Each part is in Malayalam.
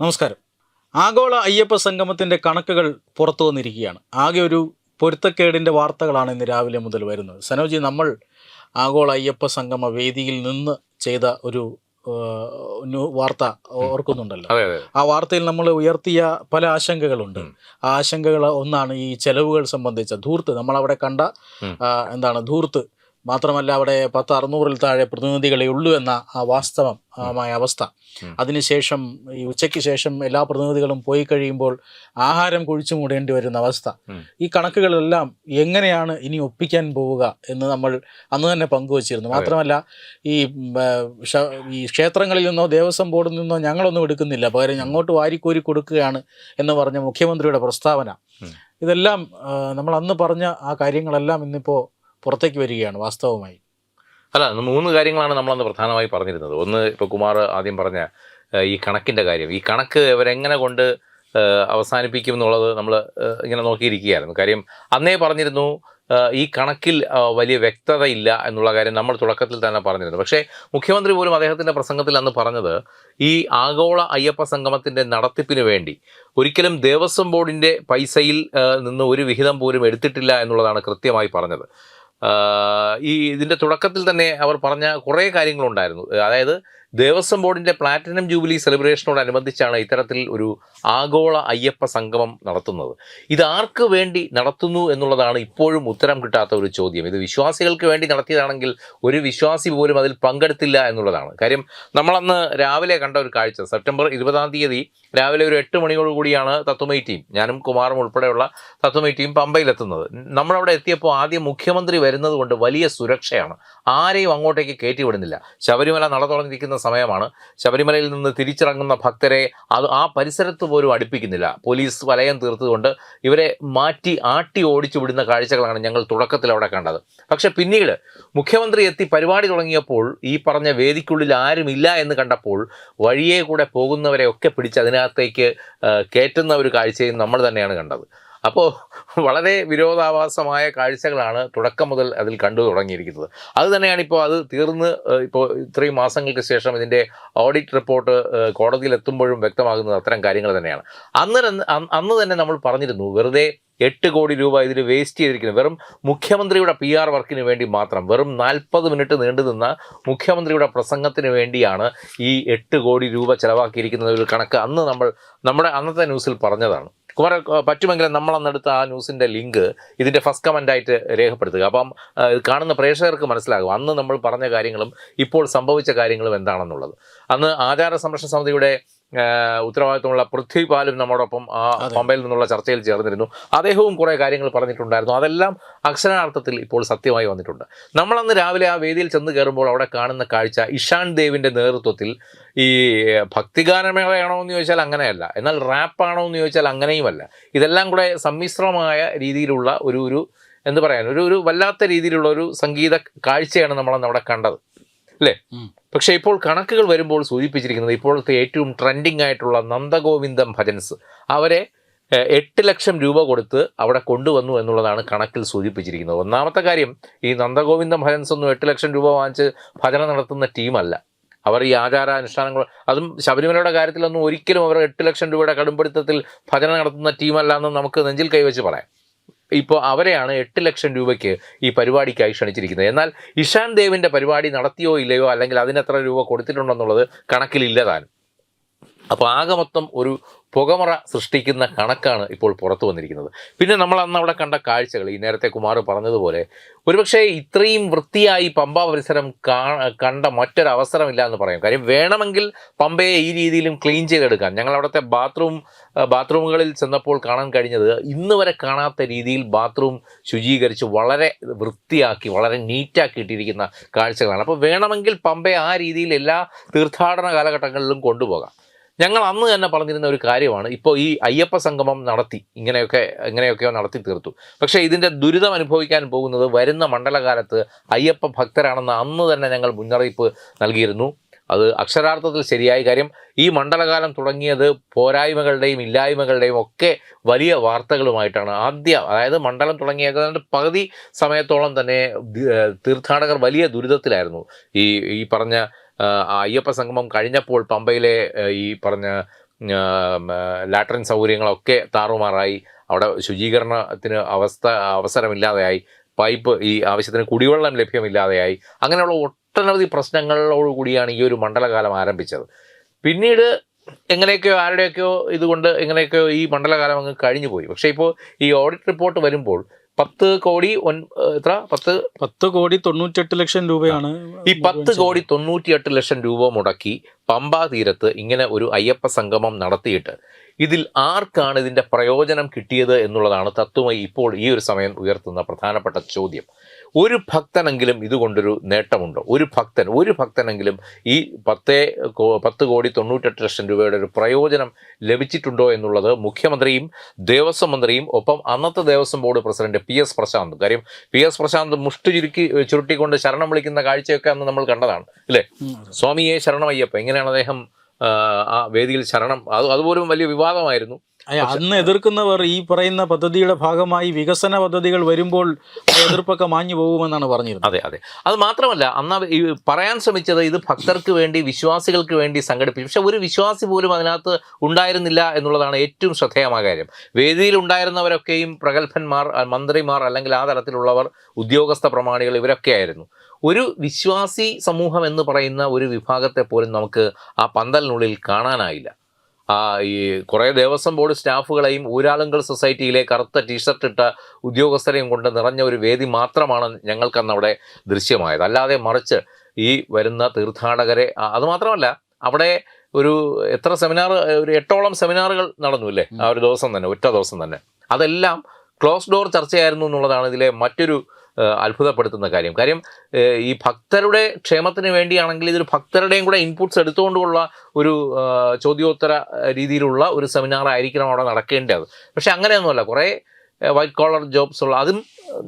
നമസ്കാരം. ആഗോള അയ്യപ്പ സംഗമത്തിൻ്റെ കണക്കുകൾ പുറത്തു വന്നിരിക്കുകയാണ്. ആകെ ഒരു പൊരുത്തക്കേടിൻ്റെ വാർത്തകളാണ് ഇന്ന് രാവിലെ മുതൽ വരുന്നത്. സനോജി, നമ്മൾ ആഗോള അയ്യപ്പ സംഗമ വേദിയിൽ നിന്ന് ചെയ്ത ഒരു വാർത്ത ഓർക്കുന്നുണ്ടല്ലോ. അതെ അതെ ആ വാർത്തയിൽ നമ്മൾ ഉയർത്തിയ പല ആശങ്കകളുണ്ട്. ആ ആശങ്കകൾ ഒന്നാണ് ഈ ചെലവുകൾ സംബന്ധിച്ച ധൂർത്ത്. നമ്മളവിടെ കണ്ട ധൂർത്ത് മാത്രമല്ല, അവിടെ 600-ൽ താഴെ പ്രതിനിധികളെ ഉള്ളൂ എന്ന ആ വാസ്തവമായ അവസ്ഥ. അതിനുശേഷം ഈ ഉച്ചയ്ക്ക് ശേഷം എല്ലാ പ്രതിനിധികളും പോയി കഴിയുമ്പോൾ ആഹാരം കുഴിച്ചു മൂടേണ്ടി വരുന്ന അവസ്ഥ. ഈ കണക്കുകളെല്ലാം എങ്ങനെയാണ് ഇനി ഒപ്പിക്കാൻ പോവുക എന്ന് നമ്മൾ അന്ന് തന്നെ പങ്കുവച്ചിരുന്നു. മാത്രമല്ല, ഈ ക്ഷേത്രങ്ങളിൽ നിന്നോ ദേവസ്വം ബോർഡിൽ നിന്നോ ഞങ്ങളൊന്നും എടുക്കുന്നില്ല, പകരം അങ്ങോട്ട് വാരിക്കോരി കൊടുക്കുകയാണ് എന്ന് പറഞ്ഞ മുഖ്യമന്ത്രിയുടെ പ്രസ്താവന, ഇതെല്ലാം നമ്മൾ അന്ന് പറഞ്ഞ ആ കാര്യങ്ങളെല്ലാം ഇന്നിപ്പോൾ പുറത്തേക്ക് വരികയാണ് വാസ്തവമായി. അല്ല, 3 കാര്യങ്ങളാണ് നമ്മളന്ന് പ്രധാനമായി പറഞ്ഞിരുന്നത്. ഒന്ന്, ഇപ്പോൾ കുമാർ ആദ്യം പറഞ്ഞ ഈ കണക്കിൻ്റെ കാര്യം. ഈ കണക്ക് ഇവരെങ്ങനെ കൊണ്ട് അവസാനിപ്പിക്കും എന്നുള്ളത് നമ്മൾ ഇങ്ങനെ നോക്കിയിരിക്കുകയായിരുന്നു. കാര്യം അന്നേ പറഞ്ഞിരുന്നു ഈ കണക്കിൽ വലിയ വ്യക്തതയില്ല എന്നുള്ള കാര്യം നമ്മൾ തുടക്കത്തിൽ തന്നെ പറഞ്ഞിരുന്നു. പക്ഷേ മുഖ്യമന്ത്രി പോലും അദ്ദേഹത്തിൻ്റെ പ്രസംഗത്തിൽ അന്ന് പറഞ്ഞത് ഈ ആഗോള അയ്യപ്പ സംഗമത്തിൻ്റെ നടത്തിപ്പിന് വേണ്ടി ഒരിക്കലും ദേവസ്വം ബോർഡിൻ്റെ പൈസയിൽ നിന്ന് ഒരു വിഹിതം പോലും എടുത്തിട്ടില്ല എന്നുള്ളതാണ് കൃത്യമായി പറഞ്ഞത്. ഇതിൻ്റെ തുടക്കത്തിൽ തന്നെ അവർ പറഞ്ഞ കുറേ കാര്യങ്ങളുണ്ടായിരുന്നു. അതായത് ദേവസ്വം ബോർഡിൻ്റെ പ്ലാറ്റിനം ജൂബിലി സെലിബ്രേഷനോടനുബന്ധിച്ചാണ് ഇത്തരത്തിൽ ഒരു ആഗോള അയ്യപ്പ സംഗമം നടത്തുന്നത്. ഇത് ആർക്ക് വേണ്ടി നടത്തുന്നു എന്നുള്ളതാണ് ഇപ്പോഴും ഉത്തരം കിട്ടാത്ത ഒരു ചോദ്യം. ഇത് വിശ്വാസികൾക്ക് വേണ്ടി നടത്തിയതാണെങ്കിൽ ഒരു വിശ്വാസി പോലും അതിൽ പങ്കെടുത്തില്ല എന്നുള്ളതാണ് കാര്യം. നമ്മളന്ന് രാവിലെ കണ്ട ഒരു കാഴ്ച, സെപ്റ്റംബർ 20-ാം തീയതി രാവിലെ ഒരു 8 മണിയോടുകൂടിയാണ് തത്വമൈ ടീം, ഞാനും കുമാറും ഉൾപ്പെടെയുള്ള തത്വമൈ ടീം പമ്പയിലെത്തുന്നത്. നമ്മളവിടെ എത്തിയപ്പോൾ ആദ്യം മുഖ്യമന്ത്രി വരുന്നത് കൊണ്ട് വലിയ സുരക്ഷയാണ്, ആരെയും അങ്ങോട്ടേക്ക് കയറ്റി വിടുന്നില്ല. ശബരിമല നട തുറന്നിരിക്കുന്ന സമയമാണ്. ശബരിമലയിൽ നിന്ന് തിരിച്ചിറങ്ങുന്ന ഭക്തരെ ആ പരിസരത്ത് പോലും അടുപ്പിക്കുന്നില്ല. പോലീസ് വലയം തീർത്തുകൊണ്ട് ഇവരെ മാറ്റി ആട്ടി ഓടിച്ചു വിടുന്ന കാഴ്ചകളാണ് ഞങ്ങൾ തുടക്കത്തിൽ അവിടെ കണ്ടത്. പക്ഷെ പിന്നീട് മുഖ്യമന്ത്രി എത്തി പരിപാടി തുടങ്ങിയപ്പോൾ ഈ പറഞ്ഞ വേദിക്കുള്ളിൽ ആരുമില്ല എന്ന് കണ്ടപ്പോൾ വഴിയെ കൂടെ പോകുന്നവരെ ഒക്കെ പിടിച്ച് അതിനകത്തേക്ക് കയറ്റുന്ന ഒരു കാഴ്ചയും നമ്മൾ തന്നെയാണ് കണ്ടത്. അപ്പോൾ വളരെ വിരോധാഭാസമായ കാഴ്ചകളാണ് തുടക്കം മുതൽ അതിൽ കണ്ടു തുടങ്ങിയിരിക്കുന്നത്. അത് തന്നെയാണ് ഇപ്പോൾ അത് തീർന്ന് ഇപ്പോൾ ഇത്രയും മാസങ്ങൾക്ക് ശേഷം ഇതിൻ്റെ ഓഡിറ്റ് റിപ്പോർട്ട് കോടതിയിലെത്തുമ്പോഴും വ്യക്തമാകുന്നത് അത്തരം കാര്യങ്ങൾ തന്നെയാണ്. അന്ന് തന്നെ നമ്മൾ പറഞ്ഞിരുന്നു, വെറുതെ 8 കോടി രൂപ ഇതിൽ വേസ്റ്റ് ചെയ്തിരിക്കുന്നത് വെറും മുഖ്യമന്ത്രിയുടെ PR വർക്കിന് വേണ്ടി മാത്രം. വെറും 40 മിനിറ്റ് നീണ്ടു നിന്ന മുഖ്യമന്ത്രിയുടെ പ്രസംഗത്തിന് വേണ്ടിയാണ് ഈ 8 കോടി രൂപ ചിലവാക്കിയിരിക്കുന്ന ഒരു കണക്ക് അന്ന് നമ്മുടെ അന്നത്തെ ന്യൂസിൽ പറഞ്ഞതാണ്. കുമാർ, പറ്റുമെങ്കിലും നമ്മളന്നെടുത്ത ആ ന്യൂസിൻ്റെ ലിങ്ക് ഇതിൻ്റെ ഫസ്റ്റ് കമൻ്റായിട്ട് രേഖപ്പെടുത്തുക. അപ്പം കാണുന്ന പ്രേക്ഷകർക്ക് മനസ്സിലാകും അന്ന് നമ്മൾ പറഞ്ഞ കാര്യങ്ങളും ഇപ്പോൾ സംഭവിച്ച കാര്യങ്ങളും എന്താണെന്നുള്ളത്. അന്ന് ആചാര സംരക്ഷണ സമിതിയുടെ ഉത്തരവാദിത്വമുള്ള പൃഥ്വിപാലും നമ്മോടൊപ്പം ആ പമ്പയിൽ നിന്നുള്ള ചർച്ചയിൽ ചേർന്നിരുന്നു. അദ്ദേഹവും കുറേ കാര്യങ്ങൾ പറഞ്ഞിട്ടുണ്ടായിരുന്നു. അതെല്ലാം അക്ഷരാർത്ഥത്തിൽ ഇപ്പോൾ സത്യമായി വന്നിട്ടുണ്ട്. നമ്മളന്ന് രാവിലെ ആ വേദിയിൽ ചെന്ന് കയറുമ്പോൾ അവിടെ കാണുന്ന കാഴ്ച ഇഷാൻ ദേവിൻ്റെ നേതൃത്വത്തിൽ ഈ ഭക്തിഗാനമേളയാണോ എന്ന് ചോദിച്ചാൽ അങ്ങനെയല്ല, എന്നാൽ റാപ്പാണോ എന്ന് ചോദിച്ചാൽ അങ്ങനെയുമല്ല. ഇതെല്ലാം കൂടെ സമ്മിശ്രമായ രീതിയിലുള്ള ഒരു എന്ത് പറയാൻ ഒരു വല്ലാത്ത രീതിയിലുള്ള ഒരു സംഗീത കാഴ്ചയാണ് നമ്മളന്ന് അവിടെ കണ്ടത്, അല്ലേ? പക്ഷേ ഇപ്പോൾ കണക്കുകൾ വരുമ്പോൾ സൂചിപ്പിച്ചിരിക്കുന്നത് ഇപ്പോഴത്തെ ഏറ്റവും ട്രെൻഡിങ് ആയിട്ടുള്ള നന്ദഗോവിന്ദം ഭജൻസ്, അവരെ 8 ലക്ഷം രൂപ കൊടുത്ത് അവിടെ കൊണ്ടുവന്നു എന്നുള്ളതാണ് കണക്കിൽ സൂചിപ്പിച്ചിരിക്കുന്നത്. ഒന്നാമത്തെ കാര്യം, ഈ നന്ദഗോവിന്ദം ഭജൻസ് ഒന്നും 8 ലക്ഷം രൂപ വാങ്ങിച്ച് ഭജന നടത്തുന്ന ടീമല്ല. അവർ ഈ ആചാരാനുഷ്ഠാനങ്ങൾ, അതും ശബരിമലയുടെ കാര്യത്തിലൊന്നും ഒരിക്കലും അവർ 8 ലക്ഷം രൂപയുടെ കടുംപിടുത്തത്തിൽ ഭജന നടത്തുന്ന ടീമല്ല എന്ന് നമുക്ക് നെഞ്ചിൽ കൈവച്ച് പറയാം. ഇപ്പോൾ അവരെയാണ് 8 ലക്ഷം രൂപയ്ക്ക് ഈ പരിപാടിക്കായി ക്ഷണിച്ചിരിക്കുന്നത്. എന്നാൽ ഇഷാൻ ദേവിൻ്റെ പരിപാടി നടത്തിയോ ഇല്ലയോ, അല്ലെങ്കിൽ അതിനെത്ര രൂപ കൊടുത്തിട്ടുണ്ടെന്നുള്ളത് കണക്കിലില്ല താനും. അപ്പോൾ ആകെ മൊത്തം ഒരു പുകമറ സൃഷ്ടിക്കുന്ന കണക്കാണ് ഇപ്പോൾ പുറത്തു വന്നിരിക്കുന്നത്. പിന്നെ നമ്മൾ അന്ന് അവിടെ കണ്ട കാഴ്ചകൾ, ഈ നേരത്തെ കുമാർ പറഞ്ഞതുപോലെ, ഒരുപക്ഷെ ഇത്രയും വൃത്തിയായി പമ്പ പരിസരം കണ്ട മറ്റൊരവസരമില്ല എന്ന് പറയാം. കാര്യം വേണമെങ്കിൽ പമ്പയെ ഈ രീതിയിലും ക്ലീൻ ചെയ്തെടുക്കാൻ. ഞങ്ങൾ അവിടുത്തെ ബാത്റൂമുകളിൽ ചെന്നപ്പോൾ കാണാൻ കഴിഞ്ഞത് ഇന്ന് വരെ കാണാത്ത രീതിയിൽ ബാത്റൂം ശുചീകരിച്ച് വളരെ വൃത്തിയാക്കി വളരെ നീറ്റാക്കി ഇട്ടിരിക്കുന്ന കാഴ്ചകളാണ്. അപ്പോൾ വേണമെങ്കിൽ പമ്പയെ ആ രീതിയിൽ എല്ലാ തീർത്ഥാടന കാലഘട്ടങ്ങളിലും കൊണ്ടുപോകാം. ഞങ്ങൾ അന്ന് തന്നെ പറഞ്ഞിരുന്ന ഒരു കാര്യമാണ്, ഇപ്പോൾ ഈ അയ്യപ്പ സംഗമം നടത്തി എങ്ങനെയൊക്കെയോ നടത്തി തീർത്തു. പക്ഷേ ഇതിൻ്റെ ദുരിതം അനുഭവിക്കാൻ പോകുന്നത് വരുന്ന മണ്ഡലകാലത്ത് അയ്യപ്പ ഭക്തരാണെന്ന് അന്ന് തന്നെ ഞങ്ങൾ മുന്നറിയിപ്പ് നൽകിയിരുന്നു. അത് അക്ഷരാർത്ഥത്തിൽ ശരിയായ കാര്യം. ഈ മണ്ഡലകാലം തുടങ്ങിയത് പോരായ്മകളുടെയും ഇല്ലായ്മകളുടെയും ഒക്കെ വലിയ വാർത്തകളുമായിട്ടാണ്. അതായത് മണ്ഡലം തുടങ്ങിയ പകുതി സമയത്തോളം തന്നെ തീർത്ഥാടകർ വലിയ ദുരിതത്തിലായിരുന്നു. ഈ പറഞ്ഞ അയ്യപ്പ സംഗമം കഴിഞ്ഞപ്പോൾ പമ്പയിലെ ഈ പറഞ്ഞ ലാട്രിൻ സൗകര്യങ്ങളൊക്കെ താറുമാറായി, അവിടെ ശുചീകരണത്തിന് അവസരമില്ലാതെയായി, പൈപ്പ് ഈ ആവശ്യത്തിന് കുടിവെള്ളം ലഭ്യമില്ലാതെയായി. അങ്ങനെയുള്ള ഒട്ടനവധി പ്രശ്നങ്ങളോട് കൂടിയാണ് ഈ ഒരു മണ്ഡലകാലം ആരംഭിച്ചത്. പിന്നീട് എങ്ങനെയൊക്കെയോ ആരുടെയൊക്കെയോ ഇതുകൊണ്ട് എങ്ങനെയൊക്കെയോ ഈ മണ്ഡലകാലം അങ്ങ് കഴിഞ്ഞു പോയി. പക്ഷേ ഇപ്പോൾ ഈ ഓഡിറ്റ് റിപ്പോർട്ട് വരുമ്പോൾ 10 കോടി 98 ലക്ഷം രൂപയാണ്. ഈ 10 കോടി 98 ലക്ഷം രൂപ മുടക്കി പമ്പാ തീരത്ത് ഇങ്ങനെ ഒരു അയ്യപ്പ സംഗമം നടത്തിയിട്ട് ഇതിൽ ആർക്കാണ് ഇതിൻ്റെ പ്രയോജനം കിട്ടിയത് എന്നുള്ളതാണ് തത്വമായി ഇപ്പോൾ ഈ ഒരു സമയം ഉയർത്തുന്ന പ്രധാനപ്പെട്ട ചോദ്യം. ഒരു ഭക്തനെങ്കിലും ഇതുകൊണ്ടൊരു നേട്ടമുണ്ടോ? ഒരു ഭക്തനെങ്കിലും ഈ 10 കോടി 98 ലക്ഷം രൂപയുടെ ഒരു പ്രയോജനം ലഭിച്ചിട്ടുണ്ടോ എന്നുള്ളത് മുഖ്യമന്ത്രിയും ദേവസ്വം മന്ത്രിയും ഒപ്പം അന്നത്തെ Devaswom board president PS Prashanth. കാര്യം PS പ്രശാന്ത് മുഷ്ടി ചുരുട്ടിക്കൊണ്ട് ശരണം വിളിക്കുന്ന കാഴ്ചയൊക്കെ അന്ന് നമ്മൾ കണ്ടതാണ്, അല്ലേ? സ്വാമിയെ ശരണമയ്യപ്പ, എങ്ങനെയാണ് അദ്ദേഹം ആ വേദിയിൽ ശരണം, അതുപോലും വലിയ വിവാദമായിരുന്നു. അന്ന് എതിർക്കുന്നവർ ഈ പറയുന്ന പദ്ധതിയുടെ ഭാഗമായി വികസന പദ്ധതികൾ വരുമ്പോൾ എതിർപ്പൊക്കെ മാഞ്ഞു പോകുമെന്നാണ് പറഞ്ഞിരുന്നത്. അതെ. അത് മാത്രമല്ല, അന്ന് പറയാൻ ശ്രമിച്ചത് ഇത് ഭക്തർക്ക് വേണ്ടി, വിശ്വാസികൾക്ക് വേണ്ടി സംഘടിപ്പിച്ചു. പക്ഷെ ഒരു വിശ്വാസി പോലും അതിനകത്ത് ഉണ്ടായിരുന്നില്ല എന്നുള്ളതാണ് ഏറ്റവും ശ്രദ്ധേയമായ കാര്യം. വേദിയിൽ ഉണ്ടായിരുന്നവരൊക്കെയും പ്രഗത്ഭന്മാർ, മന്ത്രിമാർ, അല്ലെങ്കിൽ ആ തലത്തിലുള്ളവർ, ഉദ്യോഗസ്ഥ പ്രമാണികൾ, ഇവരൊക്കെ ആയിരുന്നു. ഒരു വിശ്വാസി സമൂഹം എന്ന് പറയുന്ന ഒരു വിഭാഗത്തെ പോലും നമുക്ക് ആ പന്തലിനുള്ളിൽ കാണാനായില്ല. ഈ കുറേ ദേവസ്വം ബോർഡ് സ്റ്റാഫുകളെയും ഊരാളുങ്കൽ സൊസൈറ്റിയിലെ കറുത്ത ടീഷർട്ട് ഇട്ട ഉദ്യോഗസ്ഥരെയും കൊണ്ട് നിറഞ്ഞ ഒരു വേദി മാത്രമാണ് ഞങ്ങൾക്കന്ന് അവിടെ ദൃശ്യമായത്. അല്ലാതെ മറിച്ച് ഈ വരുന്ന തീർത്ഥാടകരെ, അതുമാത്രമല്ല അവിടെ ഒരു ഒരു 8ഓളം സെമിനാറുകൾ നടന്നു, അല്ലേ? ആ ഒരു ദിവസം തന്നെ, ഒറ്റ ദിവസം തന്നെ. അതെല്ലാം ക്ലോസ് ഡോർ ചർച്ചയായിരുന്നു എന്നുള്ളതാണ് ഇതിലെ മറ്റൊരു അത്ഭുതപ്പെടുത്തുന്ന കാര്യം. ഈ ഭക്തരുടെ ക്ഷേമത്തിന് വേണ്ടിയാണെങ്കിൽ ഇതൊരു ഭക്തരുടെയും കൂടെ ഇൻപുട്സ് എടുത്തുകൊണ്ടുള്ള ഒരു ചോദ്യോത്തര രീതിയിലുള്ള ഒരു സെമിനാർ ആയിരിക്കണം അവിടെ നടക്കേണ്ടത്. പക്ഷെ അങ്ങനെയൊന്നുമല്ല. കുറേ വൈറ്റ് കോളർ ജോബ്സ് ഉള്ള, അതും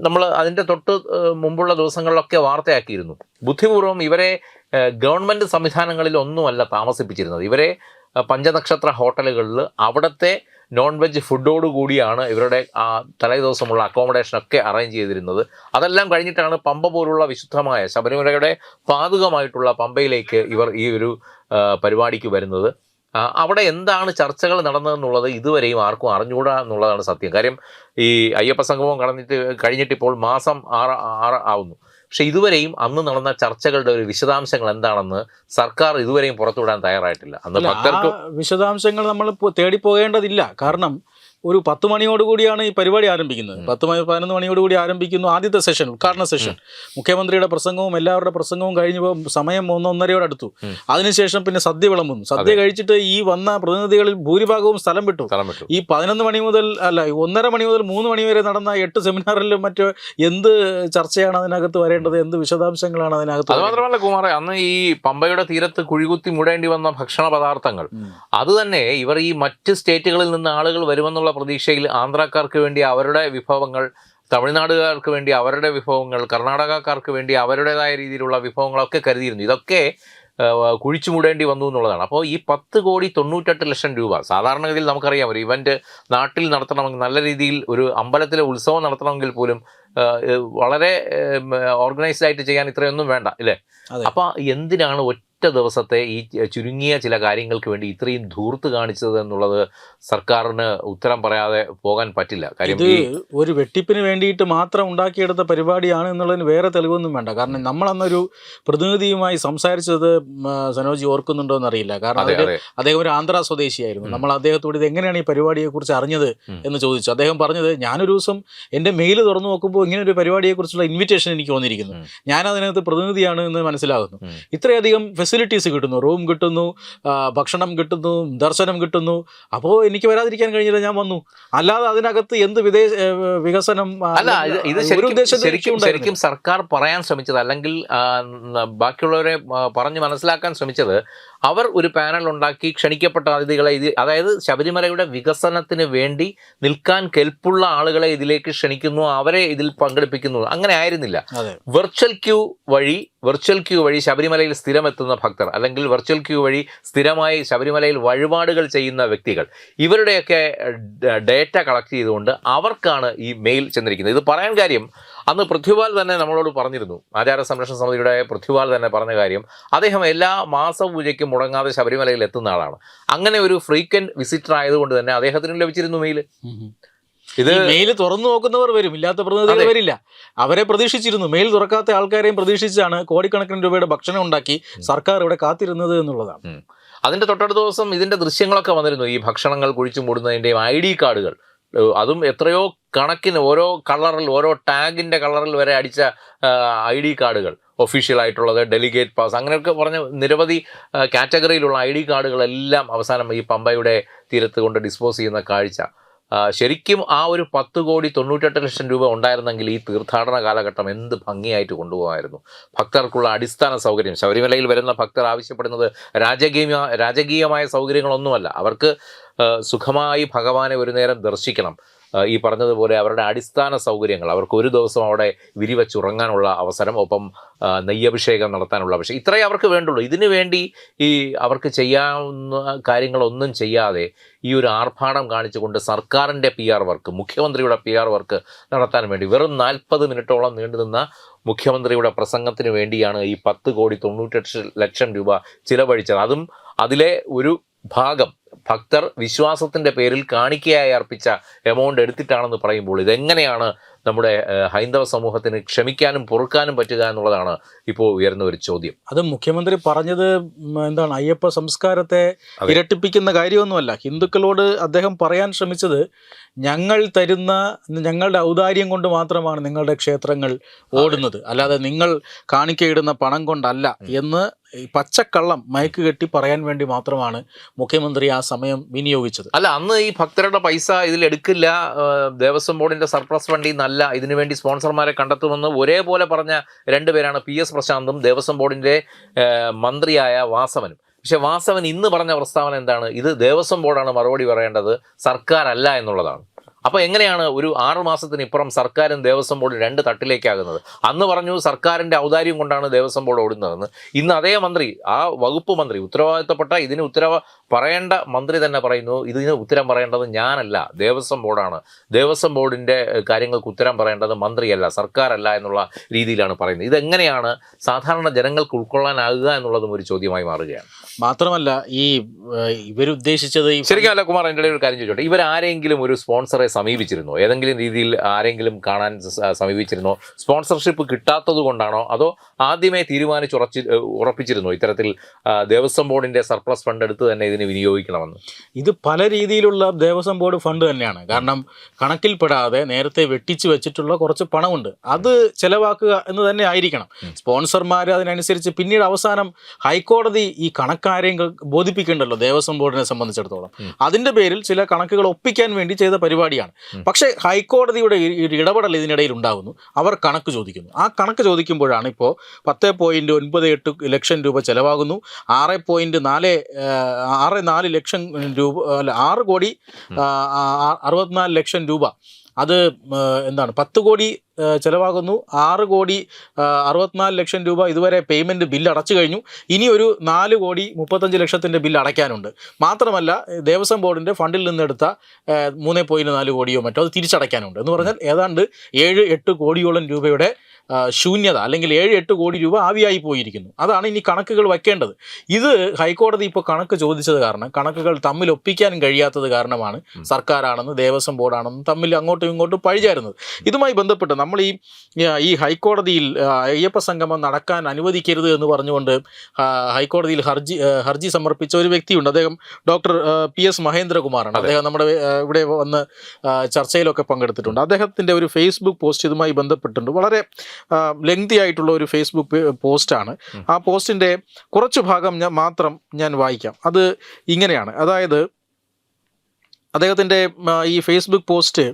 നമ്മൾ അതിൻ്റെ തൊട്ട് മുമ്പുള്ള ദിവസങ്ങളിലൊക്കെ വാർത്തയാക്കിയിരുന്നു. ബുദ്ധിപൂർവ്വം ഇവരെ ഗവൺമെൻറ് സംവിധാനങ്ങളിൽ ഒന്നുമല്ല താമസിപ്പിച്ചിരുന്നത്. ഇവരെ പഞ്ചനക്ഷത്ര ഹോട്ടലുകളിൽ അവിടുത്തെ നോൺ വെജ് ഫുഡോടുകൂടിയാണ് ഇവരുടെ ആ തലേ ദിവസമുള്ള അക്കോമഡേഷനൊക്കെ അറേഞ്ച് ചെയ്തിരുന്നത്. അതെല്ലാം കഴിഞ്ഞിട്ടാണ് പമ്പ പോലുള്ള വിശുദ്ധമായ ശബരിമലയുടെ പാതുകമായിട്ടുള്ള പമ്പയിലേക്ക് ഇവർ ഈ ഒരു പരിപാടിക്ക് വരുന്നത്. അവിടെ എന്താണ് ചർച്ചകൾ നടന്നതെന്നുള്ളത് ഇതുവരെയും ആർക്കും അറിഞ്ഞുകൂടാ എന്നുള്ളതാണ് സത്യം. കാര്യം ഈ അയ്യപ്പ സംഗമം കഴിഞ്ഞിട്ടിപ്പോൾ മാസം 6 ആവുന്നു. പക്ഷെ ഇതുവരെയും അന്ന് നടന്ന ചർച്ചകളുടെ ഒരു വിശദാംശങ്ങൾ എന്താണെന്ന് സർക്കാർ ഇതുവരെയും പുറത്തുവിടാൻ തയ്യാറായിട്ടില്ല. അന്ന് ഭക്തർക്ക് വിശദാംശങ്ങൾ നമ്മൾ തേടിപ്പോകേണ്ടതില്ല. കാരണം ഒരു 10 മണിയോടുകൂടിയാണ് ഈ പരിപാടി ആരംഭിക്കുന്നത്. 11 മണിയോടുകൂടി ആരംഭിക്കുന്നു ആദ്യത്തെ സെഷൻ, ഉദ്ഘാടന സെഷൻ. മുഖ്യമന്ത്രിയുടെ പ്രസംഗവും എല്ലാവരുടെ പ്രസംഗവും കഴിഞ്ഞപ്പോൾ സമയം 1-1:30 അടുത്തു. അതിനുശേഷം പിന്നെ സദ്യ വിളമ്പുന്നു. സദ്യ കഴിച്ചിട്ട് ഈ വന്ന പ്രതിനിധികളിൽ ഭൂരിഭാഗവും സ്ഥലം വിട്ടു. ഈ 11 മണി മുതൽ 1:30 മണി മുതൽ 3 മണി വരെ നടന്ന 8 സെമിനാറിലും മറ്റോ എന്ത് ചർച്ചയാണ് അതിനകത്ത് വരേണ്ടത്, എന്ത് വിശദാംശങ്ങളാണ് അതിനകത്ത്? അത് മാത്രമല്ല കുമാറെ, അന്ന് ഈ പമ്പയുടെ തീരത്ത് കുഴികുത്തി മുടേണ്ടി വന്ന ഭക്ഷണ പദാർത്ഥങ്ങൾ, അത് തന്നെ ഇവർ ഈ മറ്റ് സ്റ്റേറ്റുകളിൽ നിന്ന് ആളുകൾ വരുമെന്നുള്ള പ്രതീക്ഷയിൽ ആന്ധ്രാക്കാർക്ക് വേണ്ടി അവരുടെ വിഭവങ്ങൾ, തമിഴ്നാടുകാർക്ക് വേണ്ടി അവരുടെ വിഭവങ്ങൾ, കർണാടകക്കാർക്ക് വേണ്ടി അവരുടേതായ രീതിയിലുള്ള വിഭവങ്ങളൊക്കെ കരുതിയിരുന്നു. ഇതൊക്കെ കുഴിച്ചുമൂടേണ്ടി വന്നു എന്നുള്ളതാണ്. അപ്പോൾ ഈ 10 കോടി 98 ലക്ഷം രൂപ, സാധാരണഗതിയിൽ നമുക്കറിയാം ഒരു ഇവൻറ്റ് നാട്ടിൽ നടത്തണമെങ്കിൽ, നല്ല രീതിയിൽ ഒരു അമ്പലത്തിലെ ഉത്സവം നടത്തണമെങ്കിൽ പോലും വളരെ ഓർഗനൈസ്ഡ് ആയിട്ട് ചെയ്യാൻ ഇത്രയൊന്നും വേണ്ട, ഇല്ലേ? അപ്പോൾ എന്തിനാണ് ഒറ്റ ദിവസത്തെ ഈ ചുരുങ്ങിയ ചില കാര്യങ്ങൾക്ക് വേണ്ടി ഇത്രയും ധൂർത്ത് കാണിച്ചത് എന്നുള്ളത് സർക്കാരിന് ഉത്തരം പറയാതെ പോകാൻ പറ്റില്ല. കാര്യം ഒരു വെട്ടിപ്പിന് വേണ്ടിയിട്ട് മാത്രം ഉണ്ടാക്കിയെടുത്ത പരിപാടിയാണ് എന്നുള്ളതിന് വേറെ തെളിവൊന്നും വേണ്ട. കാരണം നമ്മളന്നൊരു പ്രതിനിധിയുമായി സംസാരിച്ചത് സനോജി ഓർക്കുന്നുണ്ടോ എന്നറിയില്ല. കാരണം അദ്ദേഹം ഒരു ആന്ധ്ര സ്വദേശിയായിരുന്നു. നമ്മൾ അദ്ദേഹത്തോട് ഇത് എങ്ങനെയാണ് ഈ പരിപാടിയെക്കുറിച്ച് അറിഞ്ഞത് എന്ന് ചോദിച്ചു. അദ്ദേഹം പറഞ്ഞത്, ഞാനൊരു ദിവസം എൻ്റെ മെയിൽ തുറന്നു നോക്കുമ്പോൾ ഇങ്ങനെ ഒരു പരിപാടിയെക്കുറിച്ചുള്ള ഇൻവിറ്റേഷൻ എനിക്ക് വന്നിരിക്കുന്നു, ഞാൻ അതിനകത്ത് പ്രതിനിധിയാണ് എന്ന് മനസ്സിലാകുന്നു. ഇത്രയധികം ഫെസിലിറ്റീസ് കിട്ടുന്നു, റൂം കിട്ടുന്നു, ഭക്ഷണം കിട്ടുന്നു, ദർശനം കിട്ടുന്നു. അപ്പോൾ എനിക്ക് വരാതിരിക്കാൻ കഴിഞ്ഞില്ല, ഞാൻ വന്നു. അല്ലാതെ അതിനകത്ത് എന്ത് വികസനം അല്ല, ഇത് ശരിക്കും സർക്കാർ പറയാൻ ശ്രമിച്ചത്, അല്ലെങ്കിൽ ബാക്കിയുള്ളവരെ പറഞ്ഞ് മനസ്സിലാക്കാൻ ശ്രമിച്ചത്, അവർ ഒരു പാനൽ ഉണ്ടാക്കി ക്ഷണിക്കപ്പെട്ട അതിഥികളെ, അതായത് ശബരിമലയുടെ വികസനത്തിന് വേണ്ടി നിൽക്കാൻ കെൽപ്പുള്ള ആളുകളെ ഇതിലേക്ക് ക്ഷണിക്കുന്നു, അവരെ ഇതിൽ പങ്കെടുപ്പിക്കുന്നു. അങ്ങനെ ആയിരുന്നില്ല. വെർച്വൽ ക്യൂ വഴി ശബരിമലയിൽ സ്ഥിരമെത്തുന്ന ഭക്തർ, അല്ലെങ്കിൽ വെർച്വൽ ക്യൂ വഴി സ്ഥിരമായി ശബരിമലയിൽ വഴിപാടുകൾ ചെയ്യുന്ന വ്യക്തികൾ, ഇവരുടെയൊക്കെ ഡേറ്റ കളക്ട് ചെയ്തുകൊണ്ട് അവർക്കാണ് ഈ മെയിൽ ചെന്നിരിക്കുന്നത്. ഇത് പറയാൻ കാര്യം, അന്ന് പൃഥ്വിപാൽ തന്നെ നമ്മളോട് പറഞ്ഞിരുന്നു, ആചാര സംരക്ഷണ സമിതിയുടെ പൃഥ്വിപാൽ തന്നെ പറഞ്ഞ കാര്യം, അദ്ദേഹം എല്ലാ മാസപൂജയ്ക്കും മുടങ്ങാതെ ശബരിമലയിൽ എത്തുന്ന ആളാണ്. അങ്ങനെ ഒരു ഫ്രീക്വന്റ് വിസിറ്റർ ആയതുകൊണ്ട് തന്നെ അദ്ദേഹത്തിന് ലഭിച്ചിരുന്നു മെയിൽ. ഇത് മെയിൽ തുറന്നു നോക്കുന്നവർ വരും, ഇല്ലാത്ത പ്രതിനിധികൾ വരില്ല. അവരെ പ്രതീക്ഷിച്ചിരുന്നു. മെയിൽ തുറക്കാത്ത ആൾക്കാരെയും പ്രതീക്ഷിച്ചാണ് കോടിക്കണക്കിന് രൂപയുടെ ഭക്ഷണം ഉണ്ടാക്കി സർക്കാർ ഇവിടെ കാത്തിരുന്നത് എന്നുള്ളതാണ്. അതിന്റെ തൊട്ടടുത്ത ദിവസം ഇതിന്റെ ദൃശ്യങ്ങളൊക്കെ വന്നിരുന്നു. ഈ ഭക്ഷണങ്ങൾ കുഴിച്ചു മൂടുന്നതിന്റെയും ID കാർഡുകൾ, അതും എത്രയോ കണക്കിന് ഓരോ കളറിൽ, ഓരോ ടാഗിന്റെ കളറിൽ വരെ അടിച്ച ID കാർഡുകൾ, ഒഫീഷ്യൽ ആയിട്ടുള്ളത്, ഡെലിഗേറ്റ് പാസ്, അങ്ങനെയൊക്കെ പറഞ്ഞ നിരവധി കാറ്റഗറിയിലുള്ള ID കാർഡുകളെല്ലാം അവസാനം ഈ പമ്പയുടെ തീരത്ത് കൊണ്ട് ഡിസ്പോസ് ചെയ്യുന്ന കാഴ്ച. ശരിക്കും ആ ഒരു 10,98,00,000 രൂപ ഉണ്ടായിരുന്നെങ്കിൽ ഈ തീർത്ഥാടന കാലഘട്ടം എന്ത് ഭംഗിയായിട്ട് കൊണ്ടുപോകാമായിരുന്നു. ഭക്തർക്കുള്ള അടിസ്ഥാന സൗകര്യം, ശബരിമലയിൽ വരുന്ന ഭക്തർ ആവശ്യപ്പെടുന്നത് രാജകീയമായ സൗകര്യങ്ങളൊന്നുമല്ല. അവർക്ക് സുഖമായി ഭഗവാനെ ഒരു നേരം ദർശിക്കണം. ഈ പറഞ്ഞതുപോലെ അവരുടെ അടിസ്ഥാന സൗകര്യങ്ങൾ, അവർക്ക് ഒരു ദിവസം അവിടെ വിരിവച്ചുറങ്ങാനുള്ള അവസരം, ഒപ്പം നെയ്യഭിഷേകം നടത്താനുള്ള അവസരം, ഇത്രയേ അവർക്ക് വേണ്ടുള്ളൂ. ഇതിനു വേണ്ടി ഈ അവർക്ക് ചെയ്യാവുന്ന കാര്യങ്ങളൊന്നും ചെയ്യാതെ ഈ ഒരു ആർഭാടം കാണിച്ചുകൊണ്ട് സർക്കാരിൻ്റെ PR വർക്ക്, മുഖ്യമന്ത്രിയുടെ PR വർക്ക് നടത്താൻ വേണ്ടി വെറും 40 മിനിറ്റോളം നീണ്ടുനിന്ന മുഖ്യമന്ത്രിയുടെ പ്രസംഗത്തിന് വേണ്ടിയാണ് ഈ 10,98,00,000 രൂപ ചിലവഴിച്ചത്. അതും അതിലെ ഒരു ഭാഗം ഭക്തർ വിശ്വാസത്തിൻ്റെ പേരിൽ കാണിക്കയായി അർപ്പിച്ച എമൗണ്ട് എടുത്തിട്ടാണെന്ന് പറയുമ്പോൾ ഇതെങ്ങനെയാണ് നമ്മുടെ ഹൈന്ദവ സമൂഹത്തിന് ക്ഷമിക്കാനും പൊറുക്കാനും പറ്റുക എന്നുള്ളതാണ് ഇപ്പോൾ ഉയർന്ന ഒരു ചോദ്യം. അത് മുഖ്യമന്ത്രി പറഞ്ഞത് എന്താണ്, അയ്യപ്പ സംസ്കാരത്തെ ഇരട്ടിപ്പിക്കുന്ന കാര്യമൊന്നുമല്ല. ഹിന്ദുക്കളോട് അദ്ദേഹം പറയാൻ ശ്രമിച്ചത് ഞങ്ങൾ തരുന്ന, ഞങ്ങളുടെ ഔദാര്യം കൊണ്ട് മാത്രമാണ് നിങ്ങളുടെ ക്ഷേത്രങ്ങൾ ഓടുന്നത്, അല്ലാതെ നിങ്ങൾ കാണിക്കയിടുന്ന പണം കൊണ്ടല്ല എന്ന് പച്ചക്കള്ളം മയക്ക് കെട്ടി പറയാൻ വേണ്ടി മാത്രമാണ് മുഖ്യമന്ത്രി ആ സമയം വിനിയോഗിച്ചത്. അല്ല, അന്ന് ഈ ഭക്തരുടെ പൈസ ഇതിൽ എടുക്കില്ല, ദേവസ്വം ബോർഡിന്റെ സർപ്ലസ് ഫണ്ടിൽ നിന്നല്ല, ഇതിനുവേണ്ടി സ്പോൺസർമാരെ കണ്ടെത്തുമെന്ന് ഒരേപോലെ പറഞ്ഞ 2 പേരാണ് PS പ്രശാന്തും ദേവസ്വം ബോർഡിന്റെ മന്ത്രിയായ വാസവനും. പക്ഷെ വാസവൻ ഇന്ന് പറഞ്ഞ പ്രസ്താവന എന്താണ്? ഇത് ദേവസ്വം ബോർഡാണ് മറുപടി പറയേണ്ടത്, സർക്കാരല്ല എന്നുള്ളതാണ്. അപ്പോൾ എങ്ങനെയാണ് ഒരു 6 മാസത്തിനിപ്പുറം സർക്കാരും ദേവസ്വം ബോർഡ് 2 തട്ടിലേക്കാകുന്നത്? അന്ന് പറഞ്ഞു സർക്കാരിൻ്റെ ഔദാര്യം കൊണ്ടാണ് ദേവസ്വം ബോർഡ് ഓടുന്നതെന്ന്. ഇന്ന് അതേ മന്ത്രി, ആ വകുപ്പ് മന്ത്രി, ഉത്തരവാദിത്തപ്പെട്ട ഇതിന് പറയേണ്ട മന്ത്രി തന്നെ പറയുന്നു ഇതിന് ഉത്തരം പറയേണ്ടത് ഞാനല്ല, ദേവസ്വം ബോർഡാണ്, ദേവസ്വം ബോർഡിൻ്റെ കാര്യങ്ങൾക്ക് ഉത്തരം പറയേണ്ടത് മന്ത്രിയല്ല, സർക്കാരല്ല എന്നുള്ള രീതിയിലാണ് പറയുന്നത്. ഇതെങ്ങനെയാണ് സാധാരണ ജനങ്ങൾക്ക് ഉൾക്കൊള്ളാനാകുക എന്നുള്ളതും ഒരു ചോദ്യമായി മാറുകയാണ്. മാത്രമല്ല ഈ ഇവരുദ്ദേശിച്ചത് ശരിക്കും അല്ല കുമാർ, എൻ്റെ ഒരു കാര്യം ചോദിച്ചോട്ടെ, ഇവരാരെങ്കിലും ഒരു സ്പോൺസറെ സമീപിച്ചിരുന്നോ? ഏതെങ്കിലും രീതിയിൽ ആരെങ്കിലും കാണാൻ സമീപിച്ചിരുന്നോ? സ്പോൺസർഷിപ്പ് കിട്ടാത്തത് കൊണ്ടാണോ, അതോ ആദ്യമേ ഉറപ്പിച്ചിരുന്നോ ഇത്തരത്തിൽ ദേവസ്വം ബോർഡിന്റെ സർപ്ലസ് ഫണ്ട് എടുത്ത് തന്നെ ഇതിന് വിനിയോഗിക്കണമെന്ന്? ഇത് പല രീതിയിലുള്ള ദേവസ്വം ബോർഡ് ഫണ്ട് തന്നെയാണ്. കാരണം കണക്കിൽപ്പെടാതെ നേരത്തെ വെട്ടിച്ചു വെച്ചിട്ടുള്ള കുറച്ച് പണമുണ്ട്, അത് ചെലവാക്കുക എന്ന് തന്നെ ആയിരിക്കണം. സ്പോൺസർമാർ അതിനനുസരിച്ച് പിന്നീട് അവസാനം ഹൈക്കോടതി ഈ കണക്കാരെയും ബോധിപ്പിക്കണ്ടല്ലോ ദേവസ്വം ബോർഡിനെ സംബന്ധിച്ചിടത്തോളം. അതിന്റെ പേരിൽ ചില കണക്കുകൾ ഒപ്പിക്കാൻ വേണ്ടി ചെയ്ത പരിപാടിയാണ്. പക്ഷേ ഹൈക്കോടതിയുടെ ഇടപെടൽ ഇതിനിടയിൽ ഉണ്ടാകുന്നു. അവർ കണക്ക് ചോദിക്കുന്നു. ആ കണക്ക് ചോദിക്കുമ്പോഴാണ് ഇപ്പോൾ 10.98 ലക്ഷം രൂപ ചെലവാകുന്നു, 6.4 ലക്ഷം രൂപ, അല്ല 6,64,00,000 രൂപ. അത് എന്താണ്, 10 കോടി ചിലവാകുന്നു, 6,64,00,000 രൂപ ഇതുവരെ പേയ്മെൻറ്റ് ബില്ല് അടച്ചു കഴിഞ്ഞു. ഇനി ഒരു 4,35,00,000 ബില്ല് അടയ്ക്കാനുണ്ട്. മാത്രമല്ല ദേവസ്വം ബോർഡിൻ്റെ ഫണ്ടിൽ നിന്നെടുത്ത 3.4 കോടിയോ മറ്റോ അത് തിരിച്ചടയ്ക്കാനുണ്ട്. എന്ന് പറഞ്ഞാൽ ഏതാണ്ട് 7-8 കോടിയോളം രൂപയുടെ ശൂന്യത, അല്ലെങ്കിൽ 7-8 കോടി രൂപ ആവിയായി പോയിരിക്കുന്നു. അതാണ് ഇനി കണക്കുകൾ വയ്ക്കേണ്ടത്. ഇത് ഹൈക്കോടതി ഇപ്പോൾ കണക്ക് ചോദിച്ചത് കാരണം, കണക്കുകൾ തമ്മിൽ ഒപ്പിക്കാൻ കഴിയാത്തത് കാരണമാണ് സർക്കാരാണെന്ന് ദേവസ്വം ബോർഡാണെന്ന് തമ്മിൽ അങ്ങോട്ടും ഇങ്ങോട്ടും പഴിചാരുന്നത്. ഇതുമായി ബന്ധപ്പെട്ട് നമ്മൾ ഈ ഹൈക്കോടതിയിൽ അയ്യപ്പ സംഗമം നടക്കാൻ അനുവദിക്കരുത് എന്ന് പറഞ്ഞുകൊണ്ട് ഹൈക്കോടതിയിൽ ഹർജി സമർപ്പിച്ച ഒരു വ്യക്തിയുണ്ട്. അദ്ദേഹം ഡോക്ടർ PS മഹേന്ദ്രകുമാറാണ്. അദ്ദേഹം നമ്മുടെ ഇവിടെ വന്ന് ചർച്ചയിലൊക്കെ പങ്കെടുത്തിട്ടുണ്ട്. അദ്ദേഹത്തിൻ്റെ ഒരു ഫേസ്ബുക്ക് പോസ്റ്റ് ഇതുമായി ബന്ധപ്പെട്ടിട്ടുണ്ട്. വളരെ ലെങ്തി ആയിട്ടുള്ള ഒരു ഫേസ്ബുക്ക് പോസ്റ്റാണ്. ആ പോസ്റ്റിൻ്റെ കുറച്ച് ഭാഗം ഞാൻ വായിക്കാം. അത് ഇങ്ങനെയാണ്. അതായത് അദ്ദേഹത്തിൻ്റെ ഈ ഫേസ്ബുക്ക് പോസ്റ്റ്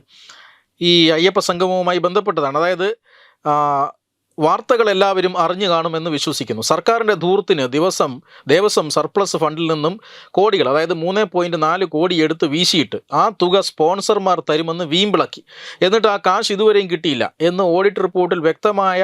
ഈ അയ്യപ്പ സംഗമവുമായി ബന്ധപ്പെട്ടതാണ്. അതായത് വാർത്തകൾ എല്ലാവരും അറിഞ്ഞു കാണുമെന്ന് വിശ്വസിക്കുന്നു. സർക്കാരിൻ്റെ ധൂർത്തിന് ദേവസ്വം സർപ്ലസ് ഫണ്ടിൽ നിന്നും കോടികൾ, അതായത് 3.4 കോടി എടുത്ത് വീശിയിട്ട് ആ തുക സ്പോൺസർമാർ തരുമെന്ന് വീമ്പിളക്കി. എന്നിട്ട് ആ കാശ് ഇതുവരെയും കിട്ടിയില്ല എന്ന് ഓഡിറ്റ് റിപ്പോർട്ടിൽ വ്യക്തമായ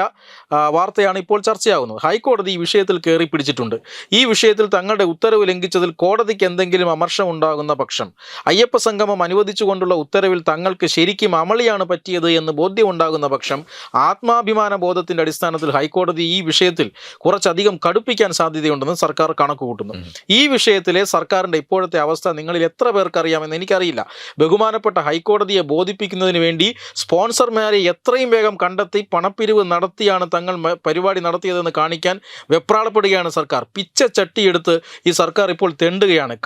വാർത്തയാണ് ഇപ്പോൾ ചർച്ചയാകുന്നത്. ഹൈക്കോടതി ഈ വിഷയത്തിൽ കയറി പിടിച്ചിട്ടുണ്ട്. ഈ വിഷയത്തിൽ തങ്ങളുടെ ഉത്തരവ് ലംഘിച്ചതിൽ കോടതിക്ക് എന്തെങ്കിലും അമർഷം ഉണ്ടാകുന്ന പക്ഷം അയ്യപ്പ സംഗമം അനുവദിച്ചുകൊണ്ടുള്ള ഉത്തരവിൽ തങ്ങൾക്ക് ശരിക്കും അമളിയാണ് പറ്റിയത് എന്ന് ബോധ്യമുണ്ടാകുന്ന പക്ഷം ആത്മാഭിമാന ബോധത്തിൻ്റെ റിപ്പോർട്ടിന്റെ അടിസ്ഥാനത്തിൽ ഹൈക്കോടതി ഈ വിഷയത്തിൽ കുറച്ചധികം കടുപ്പിക്കാൻ സാധ്യതയുണ്ടെന്ന് സർക്കാർ കണക്ക് കൂട്ടുന്നു. ഈ വിഷയത്തിലെ സർക്കാരിന്റെ ഇപ്പോഴത്തെ അവസ്ഥ നിങ്ങളിൽ എത്ര പേർക്ക് അറിയാമെന്ന് എനിക്കറിയില്ല. ബഹുമാനപ്പെട്ട ഹൈക്കോടതിയെ ബോധിപ്പിക്കുന്നതിന് വേണ്ടി സ്പോൺസർമാരെ എത്രയും വേഗം കണ്ടെത്തി പണപ്പിരിവ് നടത്തിയാണ് തങ്ങൾ പരിപാടി നടത്തിയതെന്ന് കാണിക്കാൻ വെപ്രാളപ്പെടുകയാണ് സർക്കാർ. പിച്ച ചട്ടിയെടുത്ത് ഈ സർക്കാർ ഇപ്പോൾ തെണ്ടുകയാണ്.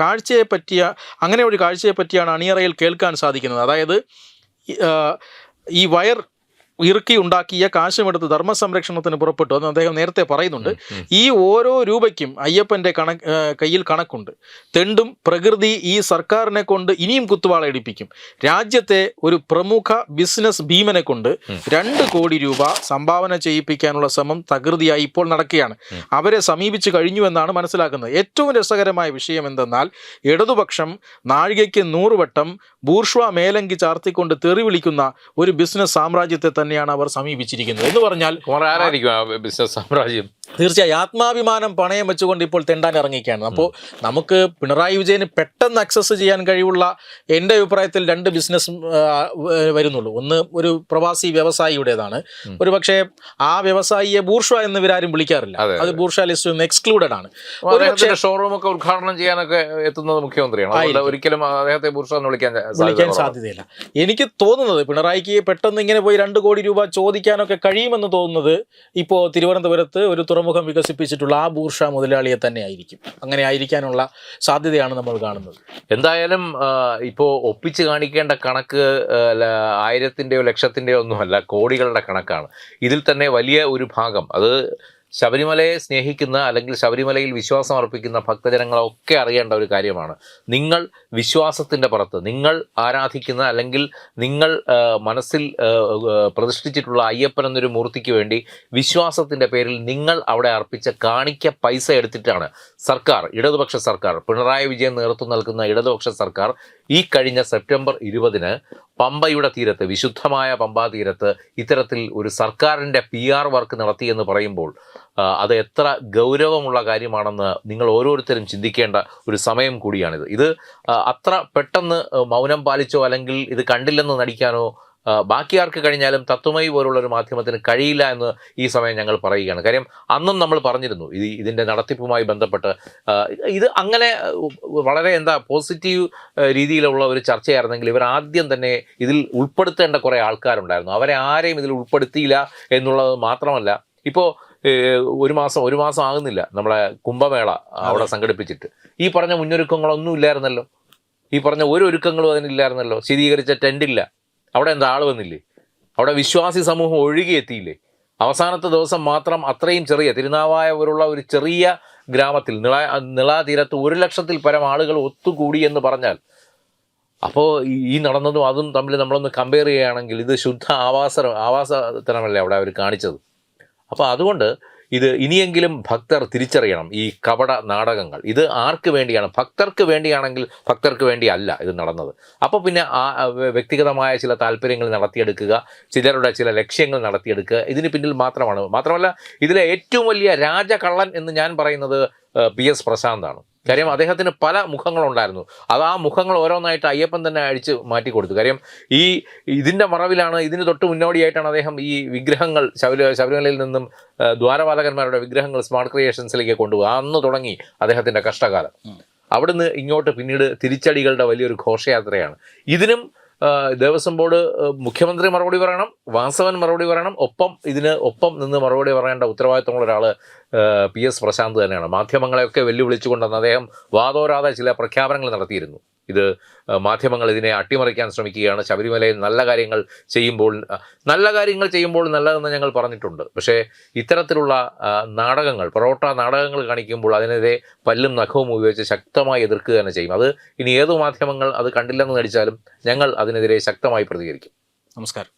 അങ്ങനെ ഒരു കാഴ്ചയെ പറ്റിയാണ് അണിയറയിൽ കേൾക്കാൻ സാധിക്കുന്നത്. അതായത് ഈ വയർ ഇറുക്കി ഉണ്ടാക്കിയ കാശുമെടുത്ത് ധർമ്മസംരക്ഷണത്തിന് പുറപ്പെട്ടു എന്ന് അദ്ദേഹം നേരത്തെ പറയുന്നുണ്ട്. ഈ ഓരോ രൂപയ്ക്കും അയ്യപ്പൻ്റെ കയ്യിൽ കണക്കുണ്ട്. തെണ്ടും പ്രകൃതി ഈ സർക്കാരിനെ കൊണ്ട് ഇനിയും കുത്തുവാള എടുപ്പിക്കും. രാജ്യത്തെ ഒരു പ്രമുഖ ബിസിനസ് ഭീമനെ കൊണ്ട് 2 കോടി രൂപ സംഭാവന ചെയ്യിപ്പിക്കാനുള്ള ശ്രമം തകൃതിയായി ഇപ്പോൾ നടക്കുകയാണ്. അവരെ സമീപിച്ചു കഴിഞ്ഞുവെന്നാണ് മനസ്സിലാക്കുന്നത്. ഏറ്റവും രസകരമായ വിഷയം എന്തെന്നാൽ ഇടതുപക്ഷം നാഴികയ്ക്ക് 100 വട്ടം ബൂർഷ്വാ മേലങ്കി ചാർത്തിക്കൊണ്ട് തെറി വിളിക്കുന്ന ഒരു ബിസിനസ് സാമ്രാജ്യത്തെ തന്നെയാണ് അവർ സമീപിച്ചിരിക്കുന്നത്. എന്ന് പറഞ്ഞാൽ ബിസിനസ് സാമ്രാജ്യം തീർച്ചയായും ആത്മാഭിമാനം പണയം വെച്ചുകൊണ്ട് ഇപ്പോൾ തെണ്ടാൻ ഇറങ്ങിക്കുകയാണ്. അപ്പോൾ നമുക്ക് പിണറായി വിജയന് പെട്ടെന്ന് അക്സസ് ചെയ്യാൻ കഴിവുള്ള എൻ്റെ അഭിപ്രായത്തിൽ 2 ബിസിനസ് വരുന്നുള്ളൂ. ഒന്ന് ഒരു പ്രവാസി വ്യവസായിയുടേതാണ്. ഒരു പക്ഷേ ആ വ്യവസായിയെ ബൂർഷ്വ എന്ന് ഇവരാരും വിളിക്കാറില്ല. അത് ബൂർഷ്വ ലിസ്റ്റ് നിന്ന് എക്സ്ക്ലൂഡഡ് ആണ്. ഷോറൂം ഒക്കെ ഉദ്ഘാടനം ചെയ്യാനൊക്കെ എത്തുന്നത് മുഖ്യമന്ത്രിയാണ്. ഒരിക്കലും അദ്ദേഹത്തെ ബൂർഷ്വ എന്ന് വിളിക്കാൻ സാധ്യതയില്ല. എനിക്ക് തോന്നുന്നത് പിണറായിക്ക് പെട്ടെന്ന് ഇങ്ങനെ പോയി 2 കോടി രൂപ ചോദിക്കാനൊക്കെ കഴിയുമെന്ന് തോന്നുന്നത് ഇപ്പോൾ തിരുവനന്തപുരത്ത് ഒരു തുറമുഖം വികസിപ്പിച്ചിട്ടുള്ള ആ ബൂർഷ മുതലാളിയെ തന്നെ ആയിരിക്കും. അങ്ങനെ ആയിരിക്കാനുള്ള സാധ്യതയാണ് നമ്മൾ കാണുന്നത്. എന്തായാലും ഇപ്പോൾ ഒപ്പിച്ച് കാണിക്കേണ്ട കണക്ക് 1000-ൻ്റെയോ 1,00,000-ൻ്റെയോ ഒന്നുമല്ല, കോടികളുടെ കണക്കാണ്. ഇതിൽ തന്നെ വലിയ ഒരു ഭാഗം അത് ശബരിമലയെ സ്നേഹിക്കുന്ന അല്ലെങ്കിൽ ശബരിമലയിൽ വിശ്വാസം അർപ്പിക്കുന്ന ഭക്തജനങ്ങളൊക്കെ അറിയേണ്ട ഒരു കാര്യമാണ്. നിങ്ങൾ വിശ്വാസത്തിൻ്റെ പുറത്ത് നിങ്ങൾ ആരാധിക്കുന്ന അല്ലെങ്കിൽ നിങ്ങൾ മനസ്സിൽ പ്രതിഷ്ഠിച്ചിട്ടുള്ള അയ്യപ്പൻ എന്നൊരു മൂർത്തിക്ക് വേണ്ടി വിശ്വാസത്തിൻ്റെ പേരിൽ നിങ്ങൾ അവിടെ അർപ്പിച്ച കാണിക്ക പൈസ എടുത്തിട്ടാണ് സർക്കാർ, ഇടതുപക്ഷ സർക്കാർ, പിണറായി വിജയൻ നേതൃത്വം നൽകുന്ന ഇടതുപക്ഷ സർക്കാർ ഈ കഴിഞ്ഞ സെപ്റ്റംബർ 20-ന് പമ്പയുടെ തീരത്ത്, വിശുദ്ധമായ പമ്പാ തീരത്ത് ഇത്തരത്തിൽ ഒരു സർക്കാരിൻ്റെ PR വർക്ക് നടത്തിയെന്ന് പറയുമ്പോൾ അത് എത്ര ഗൗരവമുള്ള കാര്യമാണെന്ന് നിങ്ങൾ ഓരോരുത്തരും ചിന്തിക്കേണ്ട ഒരു സമയം കൂടിയാണിത്. ഇത് അത്ര പെട്ടെന്ന് മൗനം പാലിച്ചോ അല്ലെങ്കിൽ ഇത് കണ്ടില്ലെന്ന് നടിക്കാനോ ബാക്കി ആർക്ക് കഴിഞ്ഞാലും തത്വമയി പോലുള്ളൊരു മാധ്യമത്തിന് കഴിയില്ല എന്ന് ഈ സമയം ഞങ്ങൾ പറയുകയാണ്. കാര്യം അന്നും നമ്മൾ പറഞ്ഞിരുന്നു ഇതിൻ്റെ നടത്തിപ്പുമായി ബന്ധപ്പെട്ട് ഇത് അങ്ങനെ വളരെ പോസിറ്റീവ് രീതിയിലുള്ള ഒരു ചർച്ചയായിരുന്നെങ്കിൽ ഇവർ ആദ്യം തന്നെ ഇതിൽ ഉൾപ്പെടുത്തേണ്ട കുറേ ആൾക്കാരുണ്ടായിരുന്നു. അവരെ ആരെയും ഇതിൽ ഉൾപ്പെടുത്തിയില്ല എന്നുള്ളത് മാത്രമല്ല, ഇപ്പോൾ ഒരു മാസം ആകുന്നില്ല നമ്മളെ കുംഭമേള അവിടെ സംഘടിപ്പിച്ചിട്ട് ഈ പറഞ്ഞ മുന്നൊരുക്കങ്ങളൊന്നും ഇല്ലായിരുന്നല്ലോ. ഈ പറഞ്ഞ ഒരു ഒരുക്കങ്ങളും അതിനില്ലായിരുന്നല്ലോ. ശീതീകരിച്ച ടെൻറ്റില്ല. അവിടെ ആൾ വന്നില്ലേ? അവിടെ വിശ്വാസി സമൂഹം ഒഴുകിയെത്തിയില്ലേ? അവസാനത്തെ ദിവസം മാത്രം അത്രയും ചെറിയ തിരുനാവായവരുള്ള ഒരു ചെറിയ ഗ്രാമത്തിൽ നിളാ തീരത്ത് 1,00,000-ൽ പരം ആളുകൾ ഒത്തുകൂടി എന്ന് പറഞ്ഞാൽ, അപ്പോൾ ഈ നടന്നതും അതും തമ്മിൽ നമ്മളൊന്ന് കമ്പയർ ചെയ്യുകയാണെങ്കിൽ ഇത് ശുദ്ധ ആവാസതലമല്ലേ അവിടെ അവർ കാണിച്ചത്. അപ്പോൾ അതുകൊണ്ട് ഇത് ഇനിയെങ്കിലും ഭക്തർ തിരിച്ചറിയണം. ഈ കപട നാടകങ്ങൾ ഇത് ആർക്ക് വേണ്ടിയാണ്? ഭക്തർക്ക് വേണ്ടിയാണെങ്കിൽ ഭക്തർക്ക് വേണ്ടി അല്ല ഇത് നടന്നത്. അപ്പോൾ പിന്നെ ആ വ്യക്തിഗതമായ ചില താല്പര്യങ്ങൾ നടത്തിയെടുക്കുക, ചിലരുടെ ചില ലക്ഷ്യങ്ങൾ നടത്തിയെടുക്കുക, ഇതിന് പിന്നിൽ മാത്രമല്ല ഇതിലെ ഏറ്റവും വലിയ രാജകള്ളൻ എന്ന് ഞാൻ പറയുന്നത് PS പ്രശാന്താണ്. കാര്യം അദ്ദേഹത്തിന് പല മുഖങ്ങളുണ്ടായിരുന്നു. അത് ആ മുഖങ്ങൾ ഓരോന്നായിട്ട് അയ്യപ്പൻ തന്നെ അഴിച്ച് മാറ്റി കൊടുത്തു. കാര്യം ഇതിൻ്റെ മറവിലാണ്, ഇതിന് തൊട്ട് മുന്നോടിയായിട്ടാണ് അദ്ദേഹം ഈ വിഗ്രഹങ്ങൾ ശബരിമലയിൽ നിന്നും ദ്വാരപാലകന്മാരുടെ വിഗ്രഹങ്ങൾ സ്മാർട്ട് ക്രിയേഷൻസിലേക്ക് കൊണ്ടുപോകുക. അന്ന് തുടങ്ങി അദ്ദേഹത്തിൻ്റെ കഷ്ടകാലം. അവിടുന്ന് ഇങ്ങോട്ട് പിന്നീട് തിരിച്ചടികളുടെ വലിയൊരു ഘോഷയാത്രയാണ്. ഇതിനും ദേവസ്വം ബോർഡ് മുഖ്യമന്ത്രി മറുപടി പറയണം, വാസവൻ മറുപടി പറയണം, ഒപ്പം നിന്ന് മറുപടി പറയേണ്ട ഉത്തരവാദിത്തമുള്ള ഒരാൾ PS പ്രശാന്ത് തന്നെയാണ്. മാധ്യമങ്ങളെയൊക്കെ വെല്ലുവിളിച്ചുകൊണ്ടെന്ന് അദ്ദേഹം വാദോരാതെ ചില പ്രഖ്യാപനങ്ങൾ നടത്തിയിരുന്നു. ഇത് മാധ്യമങ്ങൾ ഇതിനെ അട്ടിമറിക്കാൻ ശ്രമിക്കുകയാണ്. ശബരിമലയിൽ നല്ല കാര്യങ്ങൾ ചെയ്യുമ്പോൾ നല്ലതെന്ന് ഞങ്ങൾ പറഞ്ഞിട്ടുണ്ട്. പക്ഷേ ഇത്തരത്തിലുള്ള നാടകങ്ങൾ, പൊറോട്ട നാടകങ്ങൾ കാണിക്കുമ്പോൾ അതിനെതിരെ പല്ലും നഖവും ഉപയോഗിച്ച് ശക്തമായി എതിർക്കുക തന്നെ ചെയ്യും. അത് ഇനി ഏതു മാധ്യമങ്ങൾ അത് കണ്ടില്ലെന്ന് നടിച്ചാലും ഞങ്ങൾ അതിനെതിരെ ശക്തമായി പ്രതികരിക്കും. നമസ്കാരം.